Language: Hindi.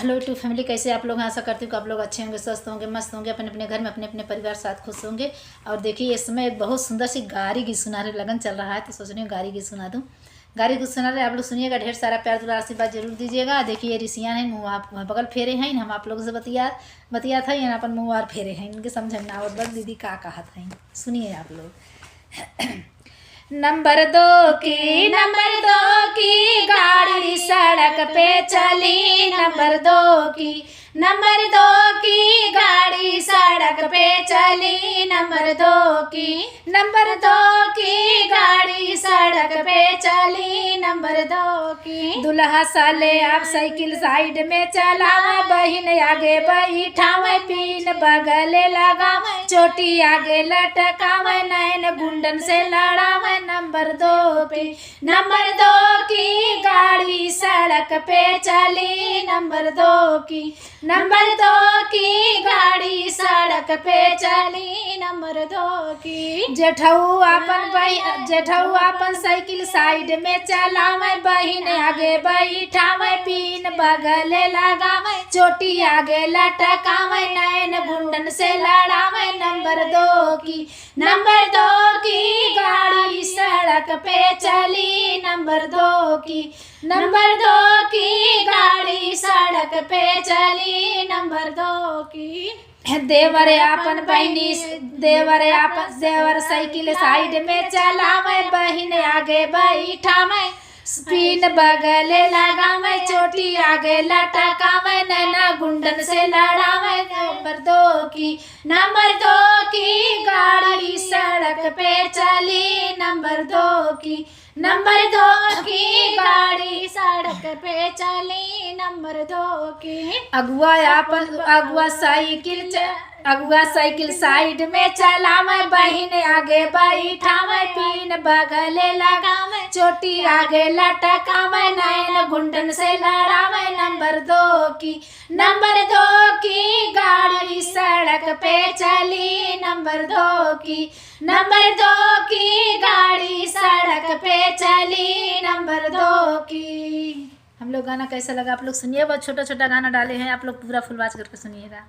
हेलो टू फैमिली, कैसे आप लोग हैं? आशा करती हूँ कि आप लोग अच्छे होंगे, स्वस्थ होंगे, मस्त होंगे, अपने अपने घर में अपने अपने परिवार साथ खुश होंगे। और देखिए इस समय एक बहुत सुंदर सी गारी गीत सुना रहे, लगन चल रहा है तो सोच रही हूँ गारी गीत सुना दूँ। गारी गीत सुना रहे, आप लोग सुनिएगा, ढेर सारा प्यार दुलार आशीर्वाद जरूर दीजिएगा। देखिए ये ऋषियाँ हैं, मुँह आप बगल फेरे हैं, हम आप लोगों से बतिया था, यहाँ अपन मुँह और फेरे हैं, इनके समझना और बस दीदी का कहा था। सुनिए आप लोग। नंबर दो की गाड़ी सड़क पे चली, नंबर दो की गाड़ी सड़क पे चली, नंबर दो की गाड़ी सड़क पे चली, नंबर दो की। दुल्हा साले आप साइकिल साइड में चलावे, बहिन आगे बैठावे, पीन बगले लगावे, चोटी आगे लटकावे, नैन गुंडन से लड़ावे, नंबर दो की गाड़ी सड़क पे चली, नंबर दो की गाड़ी सड़क पे चली, नंबर दो की। जेठऊ अपन साइकिल साइड में चलावे, बहिन आगे बैठावे, पीन बगले लगावे, चोटी आगे लटकावे, नैन गुंडन से लड़ावे, नंबर दो की गाड़ी सड़क पे चली, नंबर दो की गाड़ी सड़क पे चली, नंबर दो की। देवर साइकिल साइड में चलावे, बहिन आगे बैठावे, पीन बगले लगावे, चोटी आगे लटकावे, नैना गुंडन से लड़ावे, नंबर दो की गाड़ी सड़क पे चली, नंबर दो की गाड़ी सड़क पे चली, नंबर दो की। अगुआ साइकिल साइड में चलावे, बहिन आगे बैठावे, पीन बगले लगावे, चोटी आगे लटकावे, नैन गुंडन से लड़ावे, नंबर दो की गाड़ी सड़क पे चली, नंबर दो की गाड़ी सड़क पे चली, नंबर दो की। हम लोग गाना कैसा लगा आप लोग सुनिए, बहुत छोटा छोटा गाना डाले हैं, आप लोग पूरा फुल वॉच करके सुनिएगा।